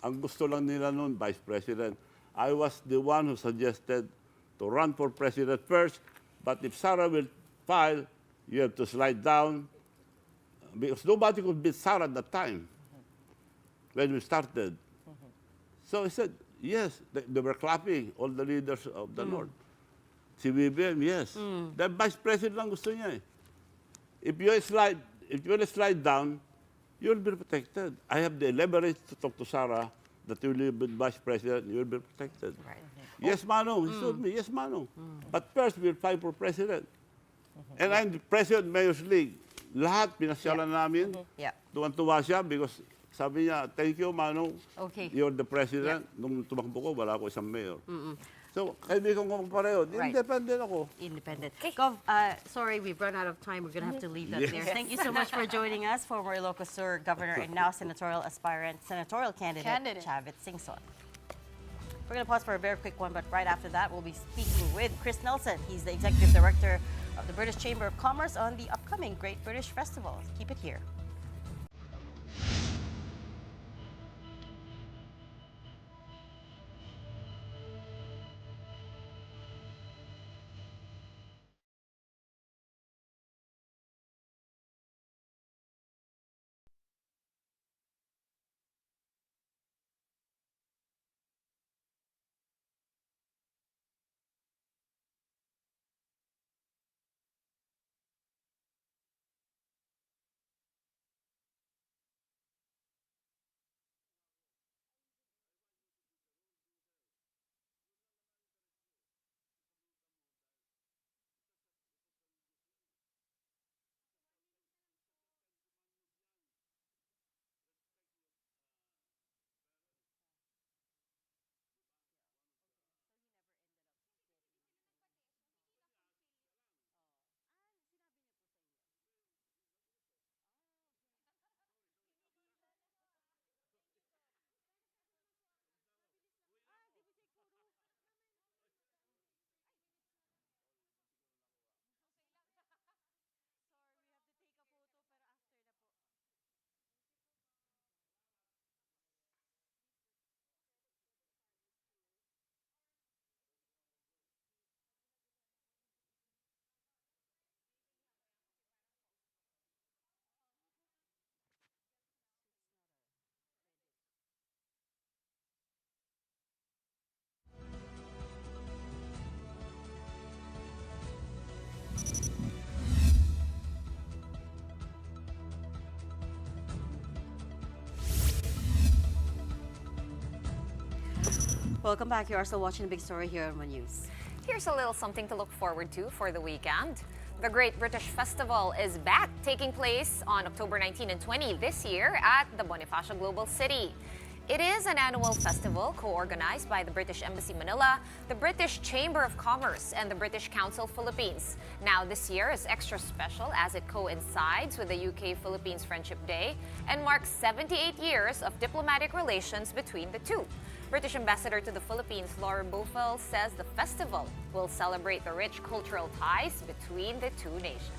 Ang gusto lang nila noon, Vice President. I was the one who suggested to run for President first. But if Sarah will file, you have to slide down. Because nobody could beat Sarah at that time when we started. So he said, yes, they were clapping, all the leaders of the North. Si BBM, yes. The Vice President lang gusto niya eh. If you will slide down, you'll be protected. I have the leverage to talk to Sarah that you will be Vice President, you will be protected. Right. Yes, Manong. He told me, yes, Manong. But first, we'll fight for President. And I'm the President Mayor's League. Lahat, pinasyalan namin. Tuwan-tuwa siya because sabi niya, thank you, Manong. Okay. You're the President. Nung tumakbo ko, wala ako isang mayor. So, kaibigan ko pareho. Independent ako. Independent. Gov, sorry, we've run out of time. We're going to have to leave that there. Thank you so much for joining us, former Ilocos Sur Governor and now senatorial candidate Chavit Singson. We're going to pause for a very quick one, but right after that, we'll be speaking with Chris Nelson. He's the Executive Director of the British Chamber of Commerce on the upcoming Great British Festival. Keep it here. Welcome back. You are still watching the big story here on One News. Here's a little something to look forward to for the weekend. The Great British Festival is back, taking place on October 19 and 20 this year at the Bonifacio Global City. It is an annual festival co-organized by the British Embassy Manila, the British Chamber of Commerce, and the British Council Philippines. Now, this year is extra special as it coincides with the UK-Philippines Friendship Day and marks 78 years of diplomatic relations between the two. British Ambassador to the Philippines, Laura Bofel, says the festival will celebrate the rich cultural ties between the two nations.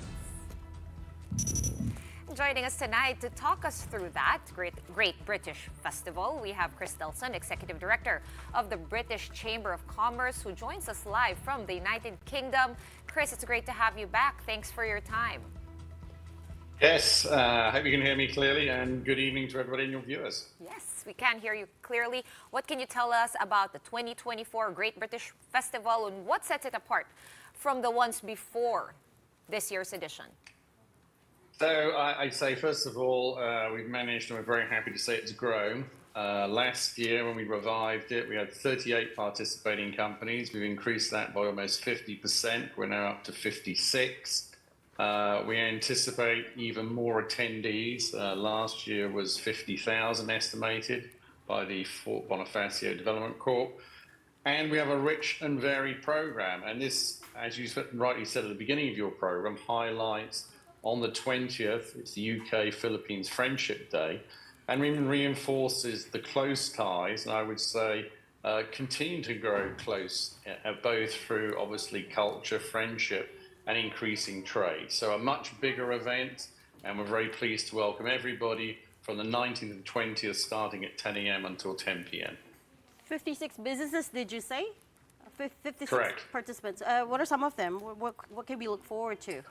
Joining us tonight to talk us through that Great British Festival, we have Chris Delson, Executive Director of the British Chamber of Commerce, who joins us live from the United Kingdom. Chris, it's great to have you back. Thanks for your time. Yes, I hope you can hear me clearly, and good evening to everybody and your viewers. Yes, we can hear you clearly. What can you tell us about the 2024 Great British Festival and what sets it apart from the ones before this year's edition? So I'd say, first of all, we've managed, and we're very happy to say it's grown. Last year, when we revived it, we had 38 participating companies. We've increased that by almost 50%. We're now up to 56. We anticipate even more attendees. Last year was 50,000 estimated by the Fort Bonifacio Development Corp. And we have a rich and varied program. And this, as you rightly said at the beginning of your program, highlights on the 20th, it's the UK-Philippines Friendship Day, and even reinforces the close ties, and I would say continue to grow close, both through obviously culture, friendship, and increasing trade. So a much bigger event, and we're very pleased to welcome everybody from the 19th and 20th, starting at 10 a.m. until 10 p.m. 56 businesses, did you say? 56 Correct. participants. What are some of them? What can we look forward to?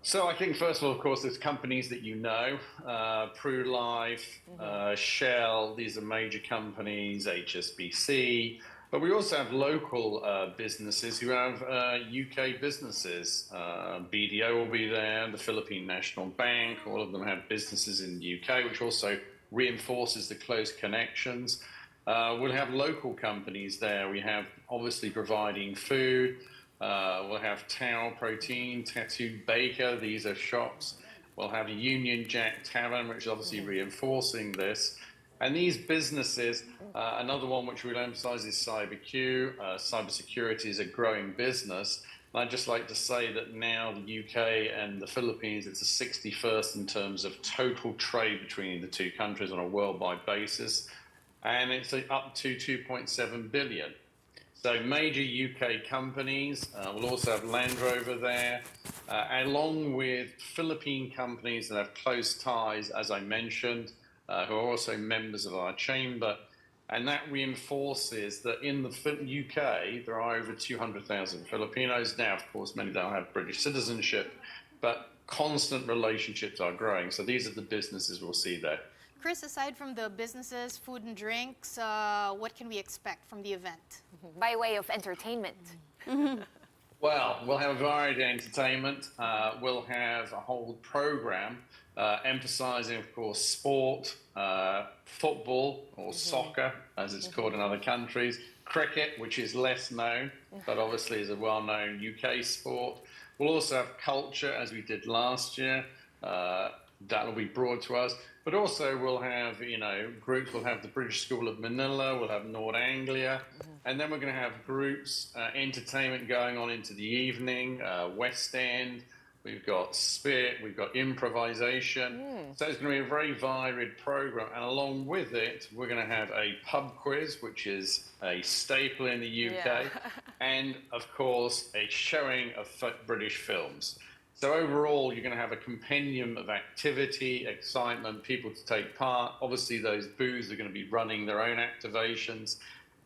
So I think, first of all, of course, there's companies that you know, Pru Life, Shell, these are major companies, HSBC, but we also have local businesses who have UK businesses. BDO will be there, the Philippine National Bank, all of them have businesses in the UK, which also reinforces the close connections. We'll have local companies there. We have obviously providing food. We'll have Tao Protein, Tattooed Baker, these are shops. We'll have Union Jack Tavern, which is obviously reinforcing this. And these businesses, another one which we'll emphasize is CyberQ. Cybersecurity is a growing business. And I'd just like to say that now the UK and the Philippines, it's the 61st in terms of total trade between the two countries on a worldwide basis. And it's up to 2.7 billion. So major UK companies, we'll also have Land Rover there, along with Philippine companies that have close ties, as I mentioned, who are also members of our chamber. And that reinforces that in the UK, there are over 200,000 Filipinos. Now, of course, many don't have British citizenship, but constant relationships are growing. So these are the businesses we'll see there. Chris, aside from the businesses, food and drinks, what can we expect from the event? By way of entertainment. Well, we'll have varied entertainment. We'll have a whole program emphasizing, of course, sport, football or soccer, as it's called in other countries, cricket, which is less known, but obviously is a well-known UK sport. We'll also have culture, as we did last year. That'll be brought to us. But also we'll have, groups. We'll have the British School of Manila, we'll have Nord Anglia, and then we're going to have groups, entertainment going on into the evening, West End, we've got Spit, we've got improvisation. So it's going to be a very varied program. And along with it, we're going to have a pub quiz, which is a staple in the UK, and of course, a showing of British films. So overall, you're going to have a compendium of activity, excitement, people to take part. Obviously, those booths are going to be running their own activations.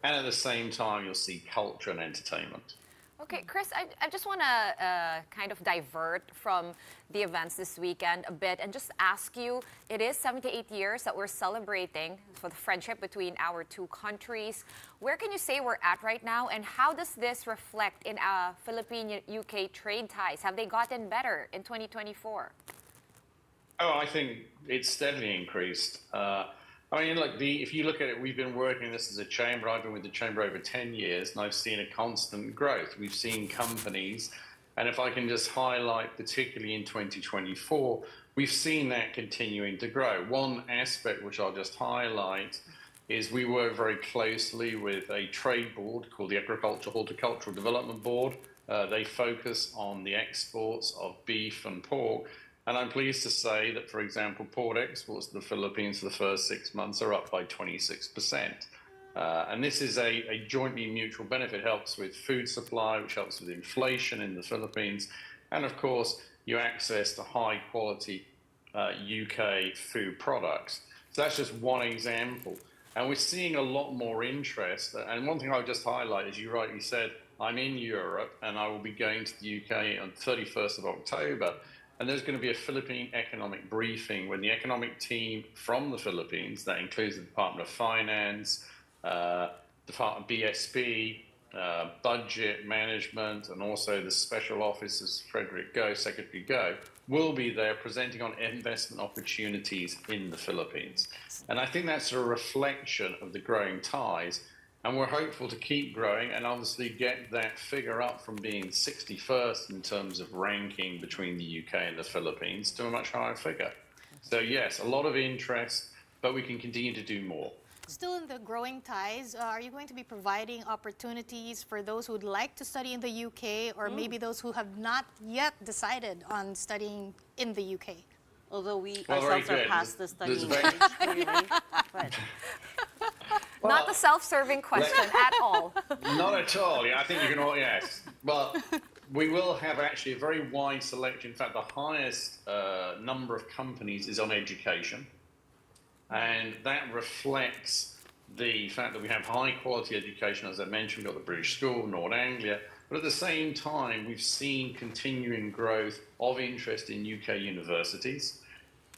And at the same time, you'll see culture and entertainment. Okay, Chris, I just want to kind of divert from the events this weekend a bit and just ask you, it is 78 years that we're celebrating for the friendship between our two countries. Where can you say we're at right now, and how does this reflect in Philippine-UK trade ties? Have they gotten better in 2024? Oh, I think it's steadily increased. I I mean, look, if you look at it, we've been working this as a chamber. I've been with the chamber over 10 years, and I've seen a constant growth. We've seen companies, and if I can just highlight, particularly in 2024, we've seen that continuing to grow. One aspect which I'll just highlight is we work very closely with a trade board called the Horticultural Development Board. They focus on the exports of beef and pork. And I'm pleased to say that, for example, pork exports to the Philippines for the first 6 months are up by 26%. And this is a jointly mutual benefit. It helps with food supply, which helps with inflation in the Philippines. And of course, you access to high quality UK food products. So that's just one example. And we're seeing a lot more interest. And one thing I would just highlight, as you rightly said, I'm in Europe and I will be going to the UK on 31st of October. And there's going to be a Philippine economic briefing when the economic team from the Philippines, that includes the Department of Finance, Department of BSP, Budget Management, and also the Special Officers, Secretary Go, will be there presenting on investment opportunities in the Philippines. And I think that's a reflection of the growing ties. And we're hopeful to keep growing and obviously get that figure up from being 61st in terms of ranking between the UK and the Philippines to a much higher figure. So yes, a lot of interest, but we can continue to do more. Still in the growing ties, are you going to be providing opportunities for those who would like to study in the UK or maybe those who have not yet decided on studying in the UK? Although we ourselves are past the studying age, really. But Not the self-serving question at all. Not at all. Yeah, I think you can all, yes. Well, we will have actually a very wide selection. In fact, the highest number of companies is on education. And that reflects the fact that we have high quality education. As I mentioned, we've got the British School, Nord Anglia. But at the same time, we've seen continuing growth of interest in UK universities.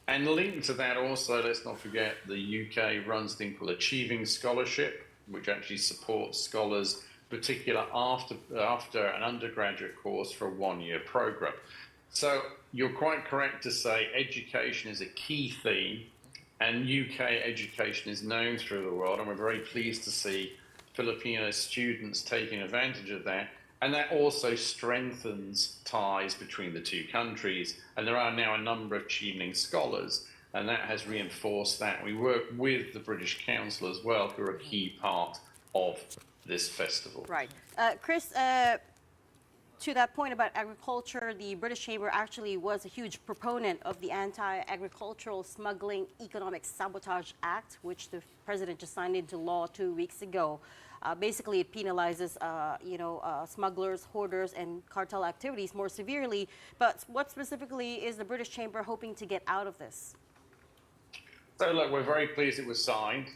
And linked to that also, let's not forget, the UK runs a thing called Achieving Scholarship, which actually supports scholars, particularly after an undergraduate course for a one-year program. So you're quite correct to say education is a key theme, and UK education is known through the world, and we're very pleased to see Filipino students taking advantage of that. And that also strengthens ties between the two countries. And there are now a number of Chevening scholars, and that has reinforced that. We work with the British Council as well, who are a key part of this festival. Right. Chris, to that point about agriculture, the British Chamber actually was a huge proponent of the Anti-Agricultural Smuggling Economic Sabotage Act, which the president just signed into law 2 weeks ago. Basically, it penalizes, smugglers, hoarders, and cartel activities more severely. But what specifically is the British Chamber hoping to get out of this? So, look, we're very pleased it was signed.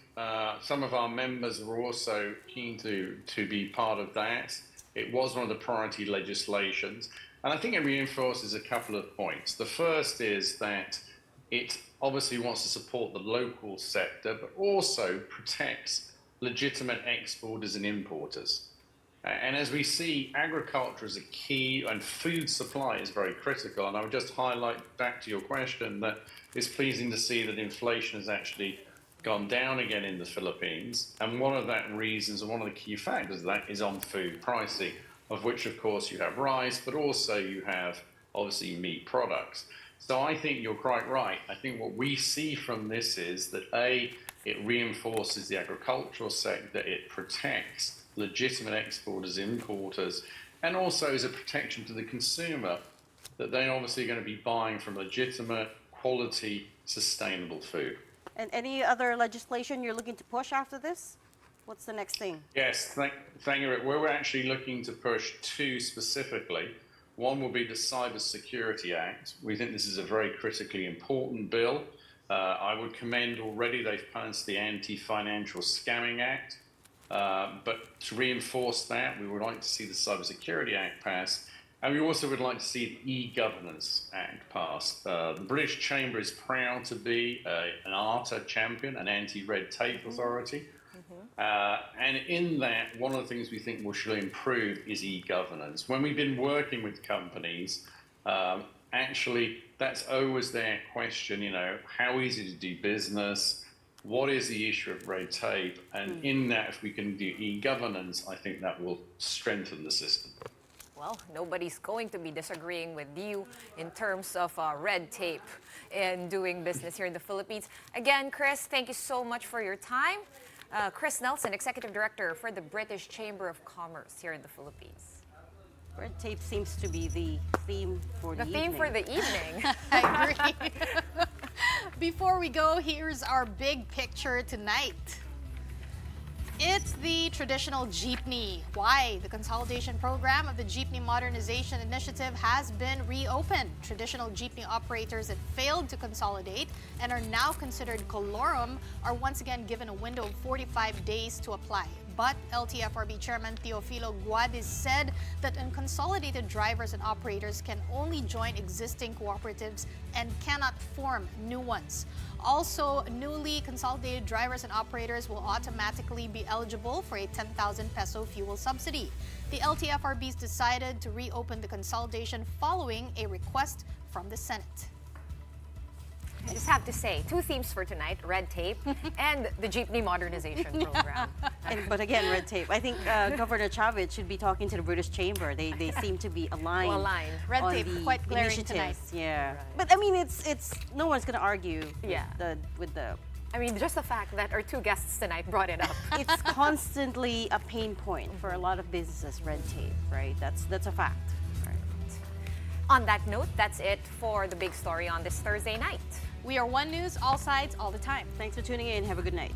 Some of our members were also keen to be part of that. It was one of the priority legislations. And I think it reinforces a couple of points. The first is that it obviously wants to support the local sector, but also protects legitimate exporters and importers. And as we see, agriculture is a key, and food supply is very critical. And I would just highlight back to your question that it's pleasing to see that inflation has actually gone down again in the Philippines. And one of that reasons, and one of the key factors of that, is on food pricing, of which, of course, you have rice, but also you have, obviously, meat products. So I think you're quite right. I think what we see from this is that, A, it reinforces the agricultural sector, it protects legitimate exporters, importers, and also is a protection to the consumer that they're obviously going to be buying from legitimate, quality, sustainable food. And any other legislation you're looking to push after this? What's the next thing? Yes, thank you. We're actually looking to push two specifically. One will be the Cybersecurity Act. We think this is a very critically important bill. I would commend already they've passed the Anti-Financial Scamming Act. But to reinforce that, we would like to see the Cybersecurity Act passed. And we also would like to see the E-Governance Act passed. The British Chamber is proud to be an ARTA champion, an anti-red tape authority. And in that, one of the things we think will should improve is e-governance. When we've been working with companies, actually, that's always their question, how easy to do business, what is the issue of red tape, and in that, if we can do e-governance, I think that will strengthen the system. Well, nobody's going to be disagreeing with you in terms of red tape and doing business here in the Philippines. Again, Chris, thank you so much for your time. Chris Nelson, Executive Director for the British Chamber of Commerce here in the Philippines. Red tape seems to be the theme for the evening. The theme for the evening. I agree. Before we go, here's our big picture tonight. It's the traditional jeepney. Why? The consolidation program of the Jeepney Modernization Initiative has been reopened. Traditional jeepney operators that failed to consolidate and are now considered colorum are once again given a window of 45 days to apply. But LTFRB Chairman Teofilo Guadis said that unconsolidated drivers and operators can only join existing cooperatives and cannot form new ones. Also, newly consolidated drivers and operators will automatically be eligible for a 10,000 peso fuel subsidy. The LTFRB's decided to reopen the consolidation following a request from the Senate. I just have to say, two themes for tonight, red tape and the Jeepney Modernization Program. But again, red tape. I think Governor Chavez should be talking to the British Chamber. They seem to be aligned. Well aligned. Red on tape, the quite glaring initiatives. tonight. Yeah. But I mean, it's no one's going to argue with the I mean, just the fact that our two guests tonight brought it up. it's constantly a pain point for a lot of businesses, red tape, right? That's a fact. Right. On that note, that's it for the big story on this Thursday night. We are One News, all sides, all the time. Thanks for tuning in. Have a good night.